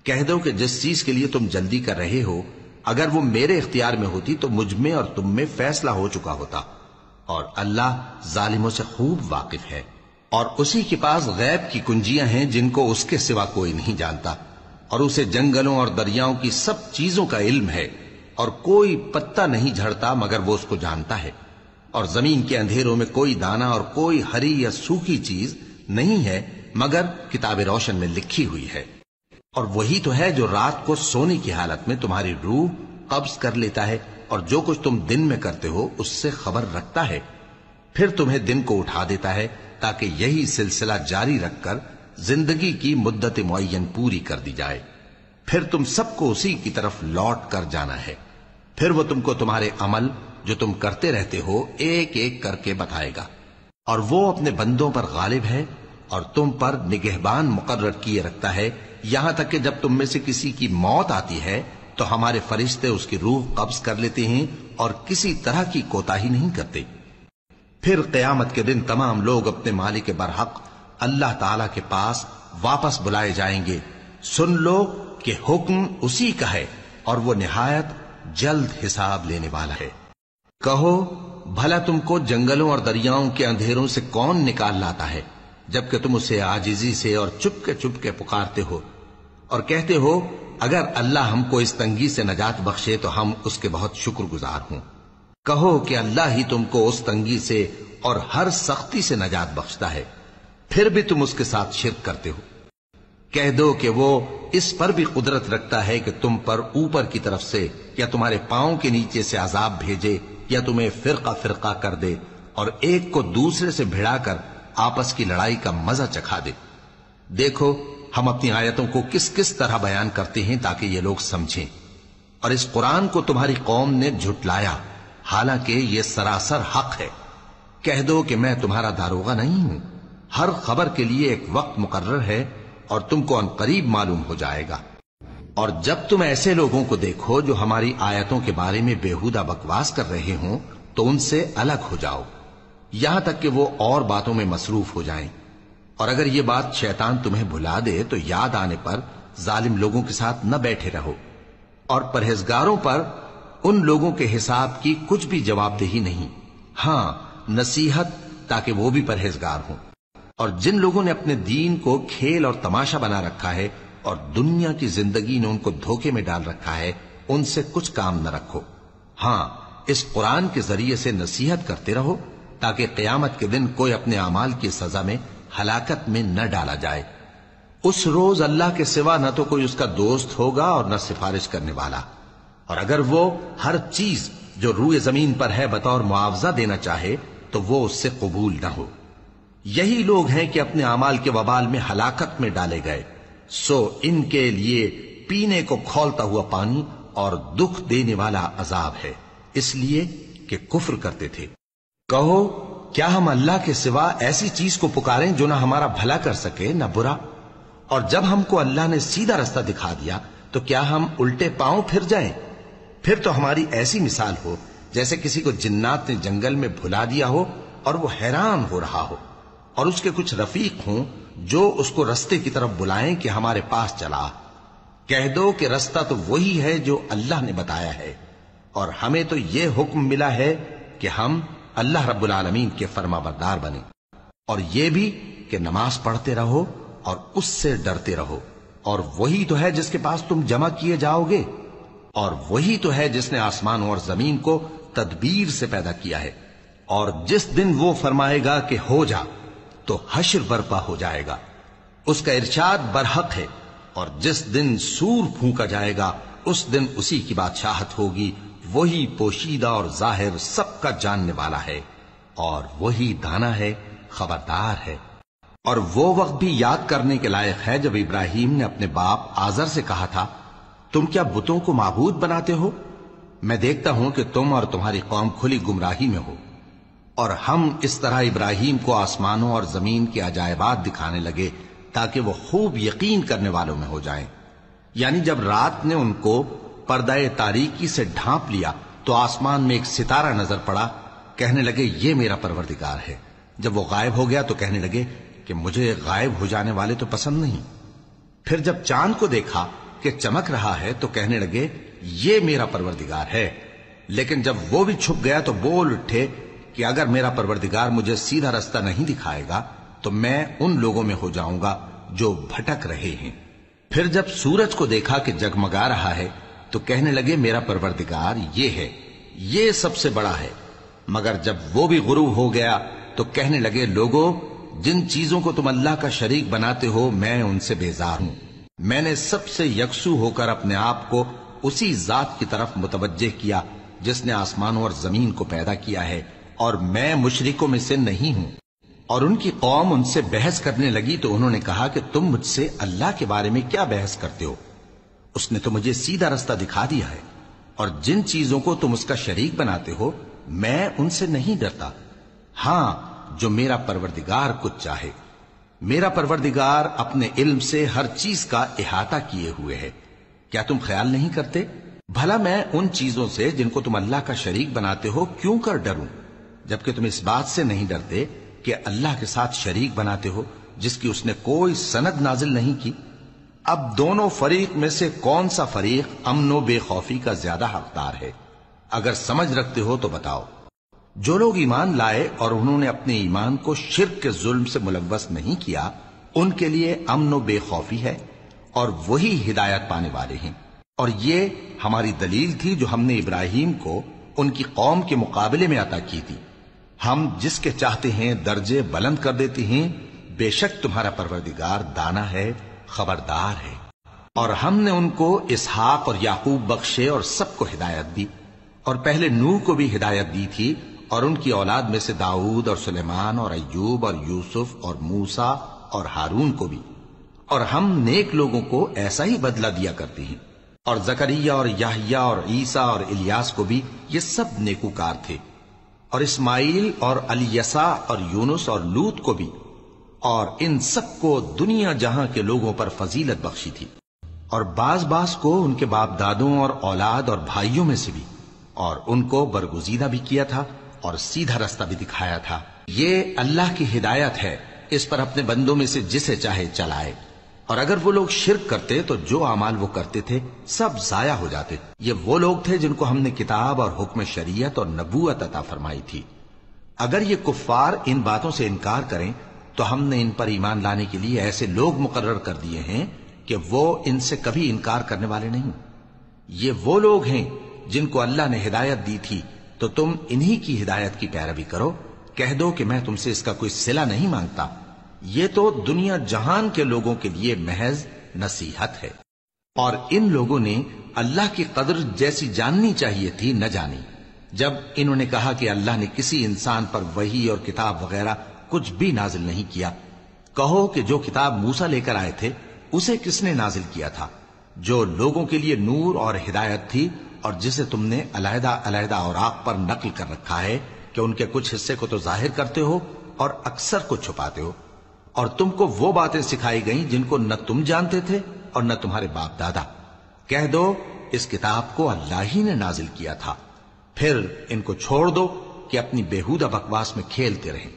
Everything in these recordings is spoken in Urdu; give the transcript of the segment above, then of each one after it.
کہہ دو کہ جس چیز کے لیے تم جلدی کر رہے ہو اگر وہ میرے اختیار میں ہوتی تو مجھ میں اور تم میں فیصلہ ہو چکا ہوتا، اور اللہ ظالموں سے خوب واقف ہے۔ اور اسی کے پاس غیب کی کنجیاں ہیں جن کو اس کے سوا کوئی نہیں جانتا، اور اسے جنگلوں اور دریاؤں کی سب چیزوں کا علم ہے، اور کوئی پتا نہیں جھڑتا مگر وہ اس کو جانتا ہے، اور زمین کے اندھیروں میں کوئی دانا اور کوئی ہری یا سوکھی چیز نہیں ہے مگر کتاب روشن میں لکھی ہوئی ہے۔ اور وہی تو ہے جو رات کو سونے کی حالت میں تمہاری روح قبض کر لیتا ہے، اور جو کچھ تم دن میں کرتے ہو اس سے خبر رکھتا ہے، پھر تمہیں دن کو اٹھا دیتا ہے تاکہ یہی سلسلہ جاری رکھ کر زندگی کی مدت معین پوری کر دی جائے، پھر تم سب کو اسی کی طرف لوٹ کر جانا ہے، پھر وہ تم کو تمہارے عمل جو تم کرتے رہتے ہو ایک ایک کر کے بتائے گا، اور وہ اپنے بندوں پر غالب ہے اور تم پر نگہبان مقرر کیے رکھتا ہے، یہاں تک کہ جب تم میں سے کسی کی موت آتی ہے تو ہمارے فرشتے اس کی روح قبض کر لیتے ہیں اور کسی طرح کی کوتاہی نہیں کرتے۔ پھر قیامت کے دن تمام لوگ اپنے مالک برحق اللہ تعالی کے پاس واپس بلائے جائیں گے۔ سن لو کہ حکم اسی کا ہے اور وہ نہایت جلد حساب لینے والا ہے۔ کہو بھلا تم کو جنگلوں اور دریاؤں کے اندھیروں سے کون نکال لاتا ہے جبکہ تم اسے عاجزی سے اور چپ کے پکارتے ہو اور کہتے ہو اگر اللہ ہم کو اس تنگی سے نجات بخشے تو ہم اس کے بہت شکر گزار ہوں۔ کہو کہ اللہ ہی تم کو اس تنگی سے اور ہر سختی سے نجات بخشتا ہے، پھر بھی تم اس کے ساتھ شرک کرتے ہو۔ کہہ دو کہ وہ اس پر بھی قدرت رکھتا ہے کہ تم پر اوپر کی طرف سے یا تمہارے پاؤں کے نیچے سے عذاب بھیجے یا تمہیں فرقہ فرقہ کر دے اور ایک کو دوسرے سے بھڑا کر آپس کی لڑائی کا مزہ چکھا دے۔ دیکھو ہم اپنی آیتوں کو کس کس طرح بیان کرتے ہیں تاکہ یہ لوگ سمجھیں، اور اس قرآن کو تمہاری قوم نے جھٹلایا حالانکہ یہ سراسر حق ہے۔ کہہ دو کہ میں تمہارا داروغہ نہیں ہوں، ہر خبر کے لیے ایک وقت مقرر ہے اور تم کو عنقریب معلوم ہو جائے گا۔ اور جب تم ایسے لوگوں کو دیکھو جو ہماری آیتوں کے بارے میں بےہودہ بکواس کر رہے ہوں تو ان سے الگ ہو جاؤ یہاں تک کہ وہ اور باتوں میں مصروف ہو جائیں، اور اگر یہ بات شیطان تمہیں بھلا دے تو یاد آنے پر ظالم لوگوں کے ساتھ نہ بیٹھے رہو، اور پرہیزگاروں پر ان لوگوں کے حساب کی کچھ بھی جواب دہی نہیں، ہاں نصیحت تاکہ وہ بھی پرہیزگار ہوں۔ اور جن لوگوں نے اپنے دین کو کھیل اور تماشا بنا رکھا ہے اور دنیا کی زندگی نے ان کو دھوکے میں ڈال رکھا ہے ان سے کچھ کام نہ رکھو، ہاں اس قرآن کے ذریعے سے نصیحت کرتے رہو تاکہ قیامت کے دن کوئی اپنے اعمال کی سزا میں ہلاکت میں نہ ڈالا جائے۔ اس روز اللہ کے سوا نہ تو کوئی اس کا دوست ہوگا اور نہ سفارش کرنے والا، اور اگر وہ ہر چیز جو روئے زمین پر ہے بطور معاوضہ دینا چاہے تو وہ اس سے قبول نہ ہو۔ یہی لوگ ہیں کہ اپنے اعمال کے وبال میں ہلاکت میں ڈالے گئے، سو ان کے لیے پینے کو کھولتا ہوا پانی اور دکھ دینے والا عذاب ہے، اس لیے کہ کفر کرتے تھے۔ کہو کیا ہم اللہ کے سوا ایسی چیز کو پکاریں جو نہ ہمارا بھلا کر سکے نہ برا؟ اور جب ہم کو اللہ نے سیدھا رستہ دکھا دیا تو کیا ہم الٹے پاؤں پھر جائیں؟ پھر تو ہماری ایسی مثال ہو جیسے کسی کو جنات نے جنگل میں بھلا دیا ہو اور وہ حیران ہو رہا ہو، اور اس کے کچھ رفیق ہوں جو اس کو رستے کی طرف بلائیں کہ ہمارے پاس چلا۔ کہہ دو کہ رستہ تو وہی ہے جو اللہ نے بتایا ہے، اور ہمیں تو یہ حکم ملا ہے کہ ہم اللہ رب العالمین کے فرما بردار بنیں، اور یہ بھی کہ نماز پڑھتے رہو اور اس سے ڈرتے رہو، اور وہی تو ہے جس کے پاس تم جمع کیے جاؤ گے، اور وہی تو ہے جس نے آسمانوں اور زمین کو تدبیر سے پیدا کیا ہے، اور جس دن وہ فرمائے گا کہ ہو جا تو حشر برپا ہو جائے گا، اس کا ارشاد برحق ہے، اور جس دن سور پھونکا جائے گا اس دن اسی کی بادشاہت ہوگی، وہی پوشیدہ اور ظاہر سب کا جاننے والا ہے، اور وہی دانا ہے خبردار ہے۔ اور وہ وقت بھی یاد کرنے کے لائق ہے جب ابراہیم نے اپنے باپ آزر سے کہا تھا تم کیا بتوں کو معبود بناتے ہو؟ میں دیکھتا ہوں کہ تم اور تمہاری قوم کھلی گمراہی میں ہو۔ اور ہم اس طرح ابراہیم کو آسمانوں اور زمین کے عجائبات دکھانے لگے تاکہ وہ خوب یقین کرنے والوں میں ہو جائیں۔ یعنی جب رات نے ان کو پردہ تاریکی سے ڈھانپ لیا تو آسمان میں ایک ستارہ نظر پڑا، کہنے لگے یہ میرا پروردگار ہے۔ جب وہ غائب ہو گیا تو کہنے لگے کہ مجھے غائب ہو جانے والے تو پسند نہیں۔ پھر جب چاند کو دیکھا کہ چمک رہا ہے تو کہنے لگے یہ میرا پروردگار ہے، لیکن جب وہ بھی چھپ گیا تو بول اٹھے کہ اگر میرا پروردگار مجھے سیدھا رستہ نہیں دکھائے گا تو میں ان لوگوں میں ہو جاؤں گا جو بھٹک رہے ہیں۔ پھر جب سورج کو دیکھا کہ جگمگا رہا ہے تو کہنے لگے میرا پروردگار یہ ہے، یہ سب سے بڑا ہے۔ مگر جب وہ بھی غروب ہو گیا تو کہنے لگے لوگو، جن چیزوں کو تم اللہ کا شریک بناتے ہو میں ان سے بیزار ہوں۔ میں نے سب سے یکسو ہو کر اپنے آپ کو اسی ذات کی طرف متوجہ کیا جس نے آسمانوں اور زمین کو پیدا کیا ہے، اور میں مشرکوں میں سے نہیں ہوں۔ اور ان کی قوم ان سے بحث کرنے لگی تو انہوں نے کہا کہ تم مجھ سے اللہ کے بارے میں کیا بحث کرتے ہو؟ اس نے تو مجھے سیدھا رستہ دکھا دیا ہے، اور جن چیزوں کو تم اس کا شریک بناتے ہو میں ان سے نہیں ڈرتا، ہاں جو میرا پروردگار کچھ چاہے۔ میرا پروردگار اپنے علم سے ہر چیز کا احاطہ کیے ہوئے ہے۔ کیا تم خیال نہیں کرتے؟ بھلا میں ان چیزوں سے جن کو تم اللہ کا شریک بناتے ہو کیوں کر ڈروں، جبکہ تم اس بات سے نہیں ڈرتے کہ اللہ کے ساتھ شریک بناتے ہو جس کی اس نے کوئی سند نازل نہیں کی۔ اب دونوں فریق میں سے کون سا فریق امن و بے خوفی کا زیادہ حقدار ہے؟ اگر سمجھ رکھتے ہو تو بتاؤ۔ جو لوگ ایمان لائے اور انہوں نے اپنے ایمان کو شرک کے ظلم سے ملوث نہیں کیا ان کے لیے امن و بے خوفی ہے، اور وہی ہدایت پانے والے ہیں۔ اور یہ ہماری دلیل تھی جو ہم نے ابراہیم کو ان کی قوم کے مقابلے میں عطا کی تھی۔ ہم جس کے چاہتے ہیں درجے بلند کر دیتے ہیں، بے شک تمہارا پروردگار دانا ہے، خبردار ہے۔ اور ہم نے ان کو اسحاق اور یعقوب بخشے اور سب کو ہدایت دی، اور پہلے نوح کو بھی ہدایت دی تھی، اور ان کی اولاد میں سے داؤد اور سلیمان اور ایوب اور یوسف اور موسیٰ اور ہارون کو بھی۔ اور ہم نیک لوگوں کو ایسا ہی بدلہ دیا کرتے ہیں۔ اور زکریا اور یحییٰ اور عیسیٰ اور الیاس کو بھی، یہ سب نیکوکار تھے۔ اور اسماعیل اور الیسع اور یونس اور لوط کو بھی، اور ان سب کو دنیا جہاں کے لوگوں پر فضیلت بخشی تھی، اور بعض کو ان کے باپ دادوں اور اولاد اور بھائیوں میں سے بھی، اور ان کو برگزیدہ بھی کیا تھا اور سیدھا رستہ بھی دکھایا تھا۔ یہ اللہ کی ہدایت ہے، اس پر اپنے بندوں میں سے جسے چاہے چلائے۔ اور اگر وہ لوگ شرک کرتے تو جو اعمال وہ کرتے تھے سب ضائع ہو جاتے۔ یہ وہ لوگ تھے جن کو ہم نے کتاب اور حکم شریعت اور نبوت عطا فرمائی تھی۔ اگر یہ کفار ان باتوں سے انکار کریں تو ہم نے ان پر ایمان لانے کے لیے ایسے لوگ مقرر کر دیے ہیں کہ وہ ان سے کبھی انکار کرنے والے نہیں۔ یہ وہ لوگ ہیں جن کو اللہ نے ہدایت دی تھی، تو تم انہی کی ہدایت کی پیروی کرو۔ کہہ دو کہ میں تم سے اس کا کوئی صلہ نہیں مانگتا، یہ تو دنیا جہان کے لوگوں کے لیے محض نصیحت ہے۔ اور ان لوگوں نے اللہ کی قدر جیسی جاننی چاہیے تھی نہ جانی، جب انہوں نے کہا کہ اللہ نے کسی انسان پر وحی اور کتاب وغیرہ کچھ بھی نازل نہیں کیا۔ کہو کہ جو کتاب موسیٰ لے کر آئے تھے اسے کس نے نازل کیا تھا، جو لوگوں کے لیے نور اور ہدایت تھی، اور جسے تم نے علیحدہ علیحدہ اوراق پر نقل کر رکھا ہے کہ ان کے کچھ حصے کو تو ظاہر کرتے ہو اور اکثر کو چھپاتے ہو۔ اور تم کو وہ باتیں سکھائی گئیں جن کو نہ تم جانتے تھے اور نہ تمہارے باپ دادا۔ کہہ دو اس کتاب کو اللہ ہی نے نازل کیا تھا، پھر ان کو چھوڑ دو کہ اپنی بیہودہ بکواس میں کھیلتے رہیں۔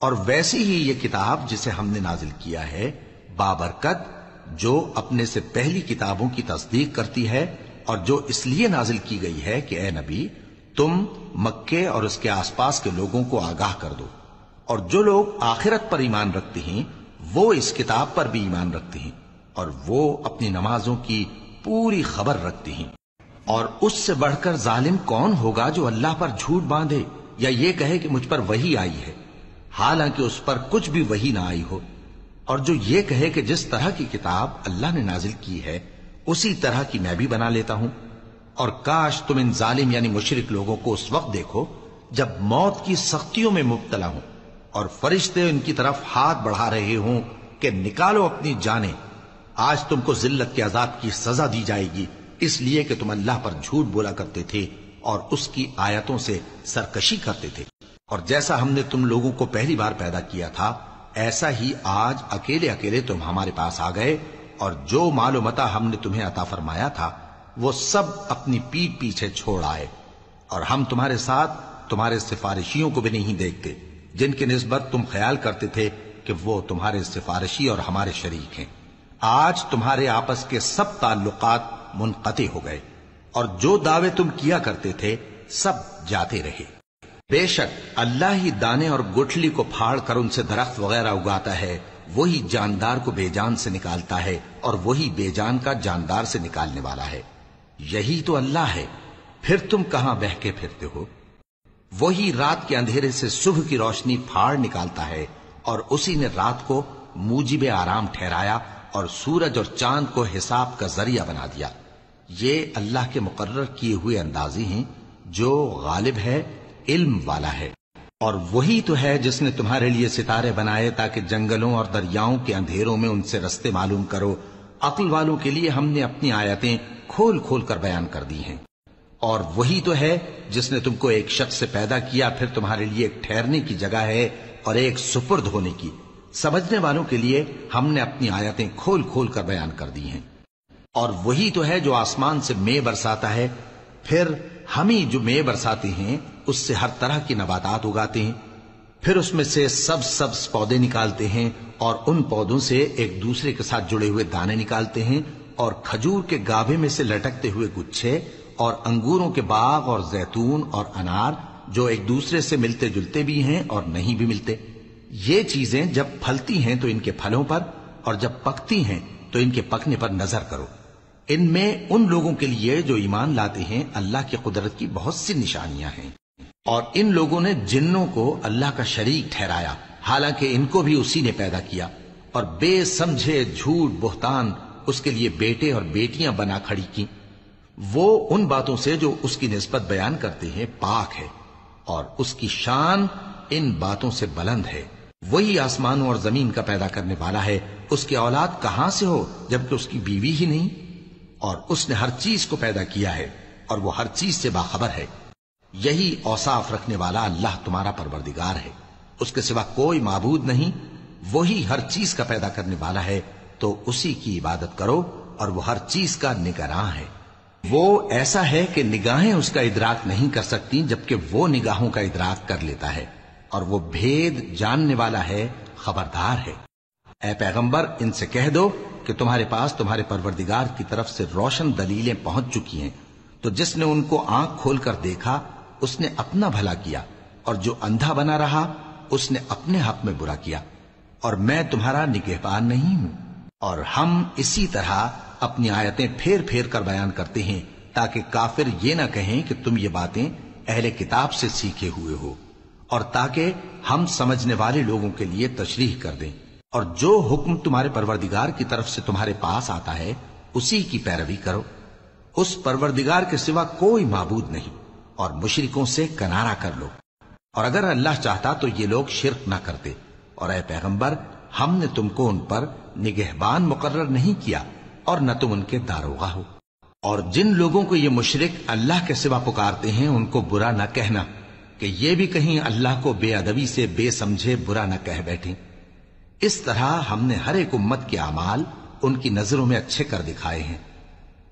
اور ویسی ہی یہ کتاب جسے ہم نے نازل کیا ہے بابرکت، جو اپنے سے پہلی کتابوں کی تصدیق کرتی ہے، اور جو اس لیے نازل کی گئی ہے کہ اے نبی تم مکے اور اس کے آس پاس کے لوگوں کو آگاہ کر دو، اور جو لوگ آخرت پر ایمان رکھتے ہیں وہ اس کتاب پر بھی ایمان رکھتے ہیں، اور وہ اپنی نمازوں کی پوری خبر رکھتے ہیں۔ اور اس سے بڑھ کر ظالم کون ہوگا جو اللہ پر جھوٹ باندھے یا یہ کہے کہ مجھ پر وحی آئی ہے، حالانکہ اس پر کچھ بھی وحی نہ آئی ہو، اور جو یہ کہے کہ جس طرح کی کتاب اللہ نے نازل کی ہے اسی طرح کی میں بھی بنا لیتا ہوں۔ اور کاش تم ان ظالم یعنی مشرک لوگوں کو اس وقت دیکھو جب موت کی سختیوں میں مبتلا ہوں اور فرشتے ان کی طرف ہاتھ بڑھا رہے ہوں کہ نکالو اپنی جانیں، آج تم کو ذلت کے عذاب کی سزا دی جائے گی، اس لیے کہ تم اللہ پر جھوٹ بولا کرتے تھے اور اس کی آیتوں سے سرکشی کرتے تھے۔ اور جیسا ہم نے تم لوگوں کو پہلی بار پیدا کیا تھا ایسا ہی آج اکیلے اکیلے تم ہمارے پاس آ گئے، اور جو مال و متاع ہم نے تمہیں عطا فرمایا تھا وہ سب اپنی پیٹھ پیچھے چھوڑ آئے، اور ہم تمہارے ساتھ تمہارے سفارشیوں کو بھی نہیں دیکھتے جن کی نسبت تم خیال کرتے تھے کہ وہ تمہارے سفارشی اور ہمارے شریک ہیں۔ آج تمہارے آپس کے سب تعلقات منقطع ہو گئے اور جو دعوے تم کیا کرتے تھے سب جاتے رہے۔ بے شک اللہ ہی دانے اور گٹھلی کو پھاڑ کر ان سے درخت وغیرہ اگاتا ہے، وہی جاندار کو بے جان سے نکالتا ہے اور وہی بے جان کا جاندار سے نکالنے والا ہے۔ یہی تو اللہ ہے، پھر تم کہاں بہکے پھرتے ہو؟ وہی رات کے اندھیرے سے صبح کی روشنی پھاڑ نکالتا ہے، اور اسی نے رات کو موجب آرام ٹھہرایا اور سورج اور چاند کو حساب کا ذریعہ بنا دیا۔ یہ اللہ کے مقرر کیے ہوئے اندازے ہیں، جو غالب ہے، علم والا ہے۔ اور وہی تو ہے جس نے تمہارے لیے ستارے بنائے تاکہ جنگلوں اور دریاؤں کے اندھیروں میں ان سے رستے معلوم کرو۔ عقل والوں کے لیے ہم نے اپنی آیتیں کھول کھول کر بیان کر دی ہیں۔ اور وہی تو ہے جس نے تم کو ایک شخص سے پیدا کیا، پھر تمہارے لیے ایک ٹھہرنے کی جگہ ہے اور ایک سپرد ہونے کی۔ سمجھنے والوں کے لیے ہم نے اپنی آیتیں کھول کھول کر بیان کر دی ہیں۔ اور وہی تو ہے جو آسمان سے مے برساتا ہے، پھر ہم ہی جو مے برساتے ہیں اس سے ہر طرح کی نباتات اگاتے ہیں، پھر اس میں سے سبز سبز پودے نکالتے ہیں اور ان پودوں سے ایک دوسرے کے ساتھ جڑے ہوئے دانے نکالتے ہیں، اور کھجور کے گاھے میں سے لٹکتے ہوئے گچھے، اور انگوروں کے باغ اور زیتون اور انار جو ایک دوسرے سے ملتے جلتے بھی ہیں اور نہیں بھی ملتے۔ یہ چیزیں جب پھلتی ہیں تو ان کے پھلوں پر، اور جب پکتی ہیں تو ان کے پکنے پر نظر کرو۔ ان میں ان لوگوں کے لیے جو ایمان لاتے ہیں اللہ کی قدرت کی بہت سی نشانیاں ہیں۔ اور ان لوگوں نے جنوں کو اللہ کا شریک ٹھہرایا، حالانکہ ان کو بھی اسی نے پیدا کیا، اور بے سمجھے جھوٹ بہتان اس کے لیے بیٹے اور بیٹیاں بنا کھڑی کی۔ وہ ان باتوں سے جو اس کی نسبت بیان کرتے ہیں پاک ہے، اور اس کی شان ان باتوں سے بلند ہے۔ وہی آسمانوں اور زمین کا پیدا کرنے والا ہے، اس کی اولاد کہاں سے ہو جبکہ اس کی بیوی ہی نہیں؟ اور اس نے ہر چیز کو پیدا کیا ہے اور وہ ہر چیز سے باخبر ہے۔ یہی اوصاف رکھنے والا اللہ تمہارا پروردگار ہے، اس کے سوا کوئی معبود نہیں۔ وہی ہر چیز کا پیدا کرنے والا ہے، تو اسی کی عبادت کرو، اور وہ ہر چیز کا نگراں ہے۔ وہ ایسا ہے کہ نگاہیں اس کا ادراک نہیں کر سکتی، جبکہ وہ نگاہوں کا ادراک کر لیتا ہے، اور وہ بھید جاننے والا ہے، خبردار ہے۔ اے پیغمبر، ان سے کہہ دو کہ تمہارے پاس تمہارے پروردگار کی طرف سے روشن دلیلیں پہنچ چکی ہیں، تو جس نے ان کو آنکھ کھول کر دیکھا اس نے اپنا بھلا کیا، اور جو اندھا بنا رہا اس نے اپنے حق میں برا کیا، اور میں تمہارا نگہبان نہیں ہوں۔ اور ہم اسی طرح اپنی آیتیں پھیر پھیر کر بیان کرتے ہیں تاکہ کافر یہ نہ کہیں کہ تم یہ باتیں اہل کتاب سے سیکھے ہوئے ہو، اور تاکہ ہم سمجھنے والے لوگوں کے لیے تشریح کر دیں۔ اور جو حکم تمہارے پروردگار کی طرف سے تمہارے پاس آتا ہے اسی کی پیروی کرو، اس پروردگار کے سوا کوئی معبود نہیں، اور مشرکوں سے کنارہ کر لو۔ اور اگر اللہ چاہتا تو یہ لوگ شرک نہ کرتے، اور اے پیغمبر، ہم نے تم کو ان پر نگہبان مقرر نہیں کیا، اور نہ تم ان کے داروغہ ہو۔ اور جن لوگوں کو یہ مشرک اللہ کے سوا پکارتے ہیں ان کو برا نہ کہنا، کہ یہ بھی کہیں اللہ کو بے ادبی سے بے سمجھے برا نہ کہہ بیٹھیں۔ اس طرح ہم نے ہر ایک امت کے اعمال ان کی نظروں میں اچھے کر دکھائے ہیں،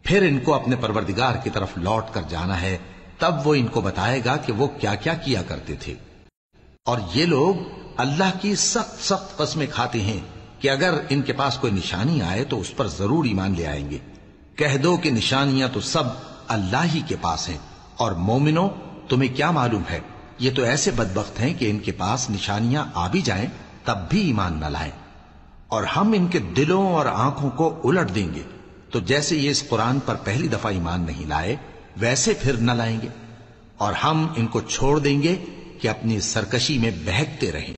پھر ان کو اپنے پروردگار کی طرف لوٹ کر جانا ہے، تب وہ ان کو بتائے گا کہ وہ کیا کیا کیا کرتے تھے۔ اور یہ لوگ اللہ کی سخت سخت قسمیں کھاتے ہیں کہ اگر ان کے پاس کوئی نشانی آئے تو اس پر ضرور ایمان لے آئیں گے۔ کہہ دو کہ نشانیاں تو سب اللہ ہی کے پاس ہیں، اور مومنوں تمہیں کیا معلوم ہے، یہ تو ایسے بدبخت ہیں کہ ان کے پاس نشانیاں آ بھی جائیں تب بھی ایمان نہ لائیں، اور ہم ان کے دلوں اور آنکھوں کو الٹ دیں گے، تو جیسے یہ اس قرآن پر پہلی دفعہ ایمان نہیں لائے ویسے پھر نہ لائیں گے، اور ہم ان کو چھوڑ دیں گے کہ اپنی سرکشی میں بہکتے رہیں۔